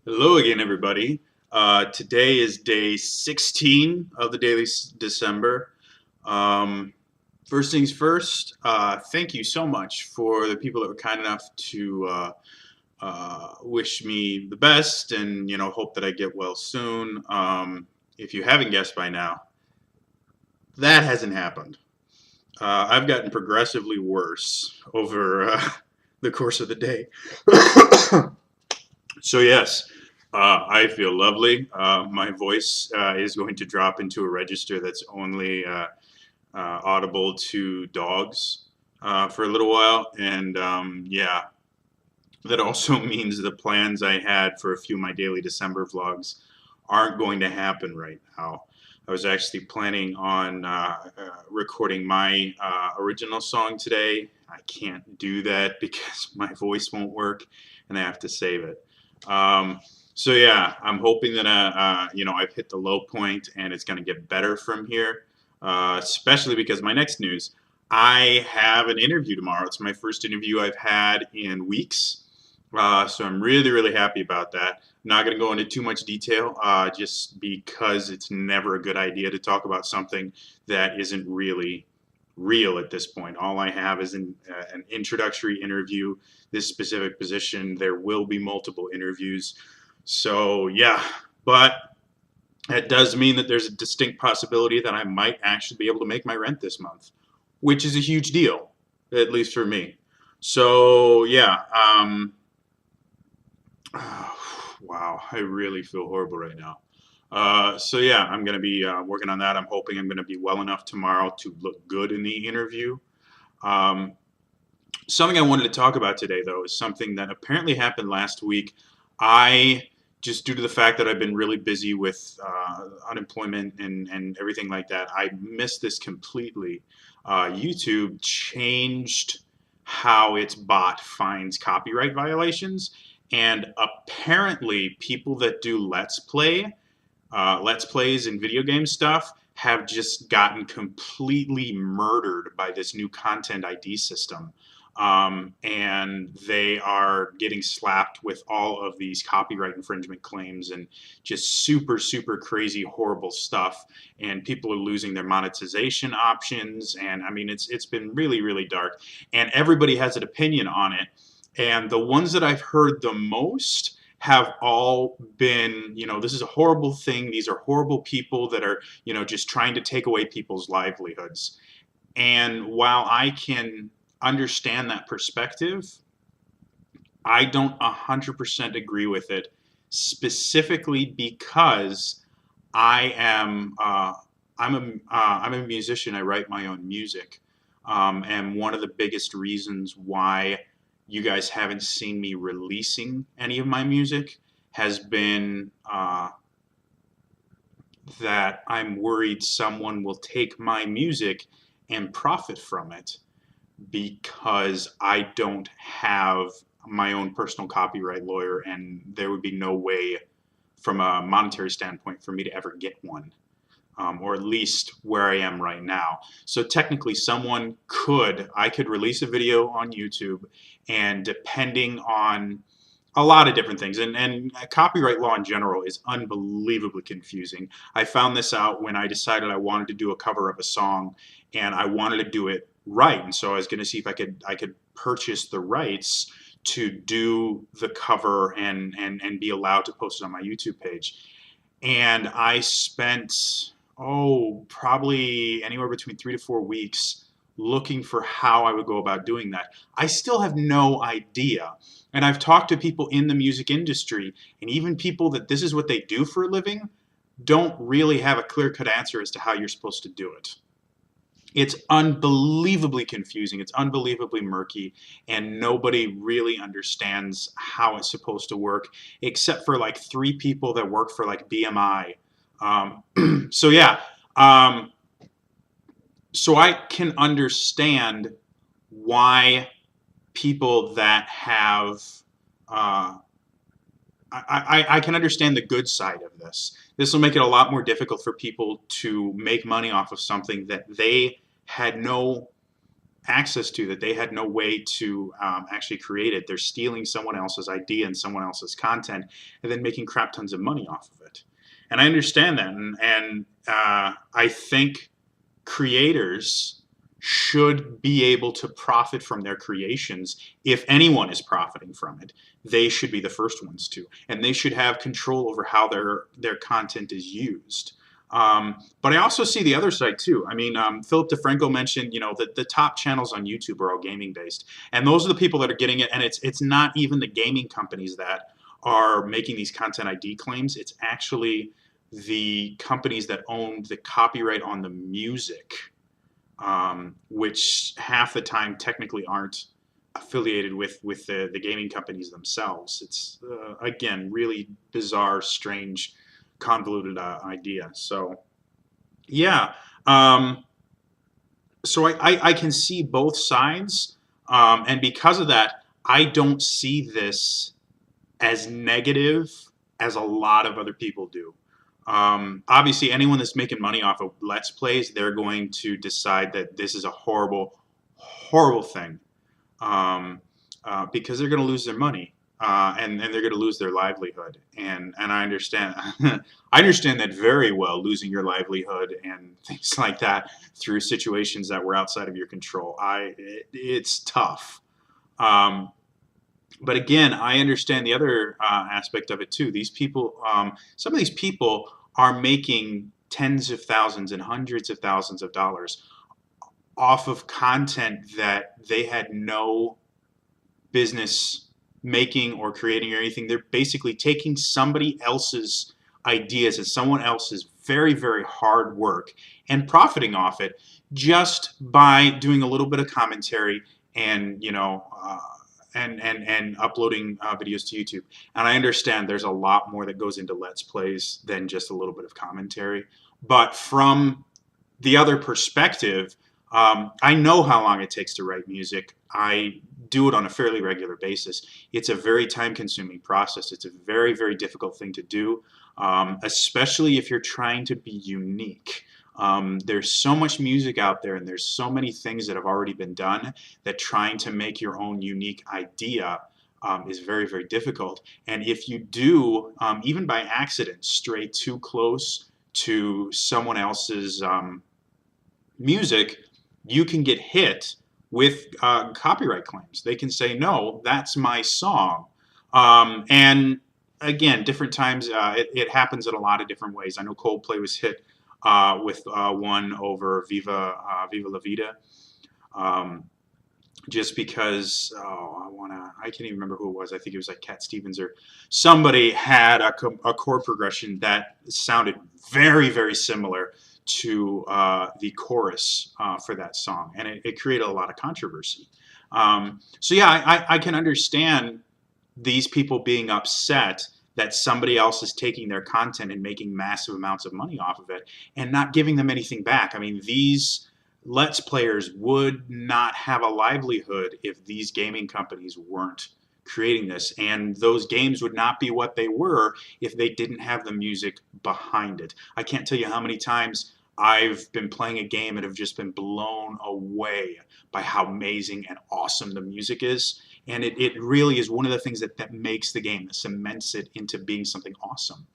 Hello again, everybody. Today is day 16 of the Daily December. Um, First things first, thank you so much for the people that were kind enough to wish me the best and, hope that I get well soon. If you haven't guessed by now, that hasn't happened. I've gotten progressively worse over the course of the day. So yes, I feel lovely. My voice is going to drop into a register that's only audible to dogs for a little while, and yeah, that also means the plans I had for a few of my daily December vlogs aren't going to happen right now. I was actually planning on recording my original song today. I can't do that because my voice won't work, and I have to save it. Um, so yeah, I'm hoping that I've hit the low point and it's going to get better from here. Especially because my next news, I have an interview tomorrow. It's my first interview I've had in weeks. So I'm really, really happy about that. Not going to go into too much detail, just because it's never a good idea to talk about something that isn't really real at this point. All I have is an introductory interview. This specific position, there will be multiple interviews. So yeah, but it does mean that there's a distinct possibility that I might actually be able to make my rent this month, which is a huge deal, at least for me. So yeah, wow, I really feel horrible right now. So yeah, I'm gonna be working on that. I'm hoping I'm gonna be well enough tomorrow to look good in the interview. Um, Something I wanted to talk about today, though, is something that apparently happened last week. I just due to the fact that I've been really busy with unemployment and everything like that, I missed this completely. YouTube changed how its bot finds copyright violations, and apparently, people that do Let's Plays and video game stuff have just gotten completely murdered by this new content ID system. And they are getting slapped with all of these copyright infringement claims and just super, super crazy, horrible stuff. And people are losing their monetization options. And I mean, it's been really, really dark. And everybody has an opinion on it. And the ones that I've heard the most have all been, this is a horrible thing. These are horrible people that are, just trying to take away people's livelihoods. And while I can understand that perspective, I don't 100% agree with it, specifically because I am I'm a musician. I write my own music, and one of the biggest reasons why you guys haven't seen me releasing any of my music has been that I'm worried someone will take my music and profit from it because I don't have my own personal copyright lawyer, and there would be no way from a monetary standpoint for me to ever get one, or at least where I am right now. So technically, I could release a video on YouTube, and depending on a lot of different things, and copyright law in general is unbelievably confusing. I found this out when I decided I wanted to do a cover of a song, and I wanted to do it right, and so I was going to see if I could purchase the rights to do the cover and be allowed to post it on my YouTube page. And I spent, probably anywhere between 3 to 4 weeks looking for how I would go about doing that. I still have no idea. And I've talked to people in the music industry, and even people that this is what they do for a living don't really have a clear-cut answer as to how you're supposed to do it. It's unbelievably confusing, it's unbelievably murky, and nobody really understands how it's supposed to work, except for like 3 people that work for like BMI. So yeah, so I can understand why people that have I can understand the good side of this. This will make it a lot more difficult for people to make money off of something that they had no access to, that they had no way to actually create it. They're stealing someone else's idea and someone else's content and then making crap tons of money off of it. And I understand that. And I think creators should be able to profit from their creations. If anyone is profiting from it, they should be the first ones to, and they should have control over how their content is used. But I also see the other side too. I mean, Philip DeFranco mentioned, that the top channels on YouTube are all gaming based, and those are the people that are getting it. And it's not even the gaming companies that are making these content ID claims. It's actually the companies that own the copyright on the music, which half the time technically aren't affiliated with the gaming companies themselves. It's again, really bizarre, strange, convoluted idea. So yeah, so I can see both sides, and because of that, I don't see this as negative as a lot of other people do. Obviously, anyone that's making money off of Let's Plays, they're going to decide that this is a horrible, horrible thing, because they're going to lose their money, and they're going to lose their livelihood. And I understand, I understand that very well, losing your livelihood and things like that through situations that were outside of your control. It's tough. But again, I understand the other aspect of it too. These people, some of these people are making tens of thousands and hundreds of thousands of dollars off of content that they had no business making or creating or anything. They're basically taking somebody else's ideas and someone else's very, very hard work and profiting off it just by doing a little bit of commentary and, and uploading videos to YouTube. And I understand there's a lot more that goes into Let's Plays than just a little bit of commentary. But from the other perspective, I know how long it takes to write music. I do it on a fairly regular basis. It's a very time-consuming process. It's a very, very difficult thing to do, especially if you're trying to be unique. There's so much music out there, and there's so many things that have already been done, that trying to make your own unique idea is very, very difficult. And if you do, even by accident, stray too close to someone else's music, you can get hit with copyright claims. They can say, no, that's my song. And again, different times, it happens in a lot of different ways. I know Coldplay was hit with one over Viva La Vida, just because I can't even remember who it was. I think it was like Cat Stevens or somebody had a chord progression that sounded very, very similar to the chorus for that song, and it created a lot of controversy. So yeah, I can understand these people being upset that somebody else is taking their content and making massive amounts of money off of it and not giving them anything back. I mean, these Let's Players would not have a livelihood if these gaming companies weren't creating this, and those games would not be what they were if they didn't have the music behind it. I can't tell you how many times I've been playing a game and have just been blown away by how amazing and awesome the music is. And it really is one of the things that makes the game, that cements it into being something awesome.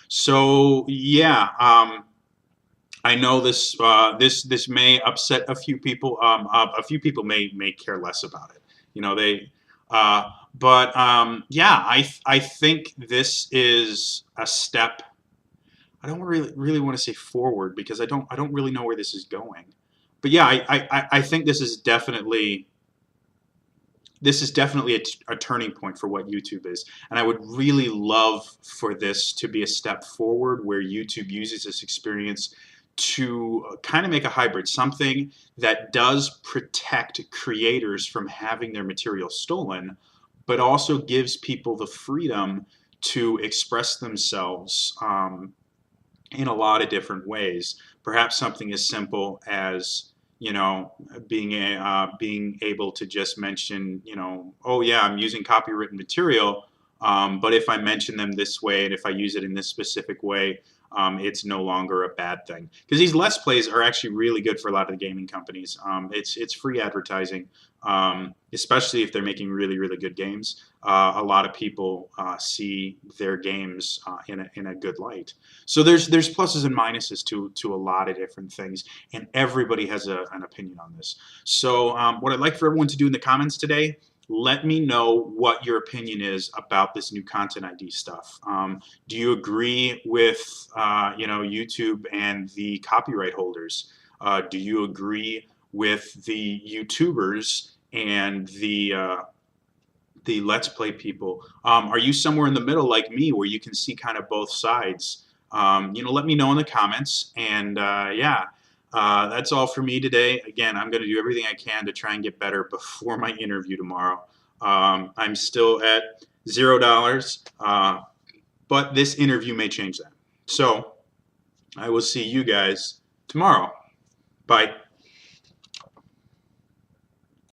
So yeah, I know this this may upset a few people. A few people may care less about it. Yeah, I think this is a step. I don't really want to say forward, because I don't really know where this is going. But yeah, I think this is definitely a turning point for what YouTube is. And I would really love for this to be a step forward, where YouTube uses this experience to kind of make a hybrid, something that does protect creators from having their material stolen, but also gives people the freedom to express themselves in a lot of different ways. Perhaps something as simple as, being able to just mention, oh yeah, I'm using copywritten material, but if I mention them this way, and if I use it in this specific way, it's no longer a bad thing, because these Let's Plays are actually really good for a lot of the gaming companies. It's free advertising, especially if they're making really, really good games. A lot of people see their games in a good light. So there's pluses and minuses to a lot of different things, and everybody has an opinion on this. So what I'd like for everyone to do in the comments today, let me know what your opinion is about this new Content ID stuff. Do you agree with YouTube and the copyright holders? Do you agree with the YouTubers and the Let's Play people? Are you somewhere in the middle like me, where you can see kind of both sides? Let me know in the comments. And yeah, that's all for me today. Again, I'm going to do everything I can to try and get better before my interview tomorrow. I'm still at $0, but this interview may change that. So I will see you guys tomorrow. Bye.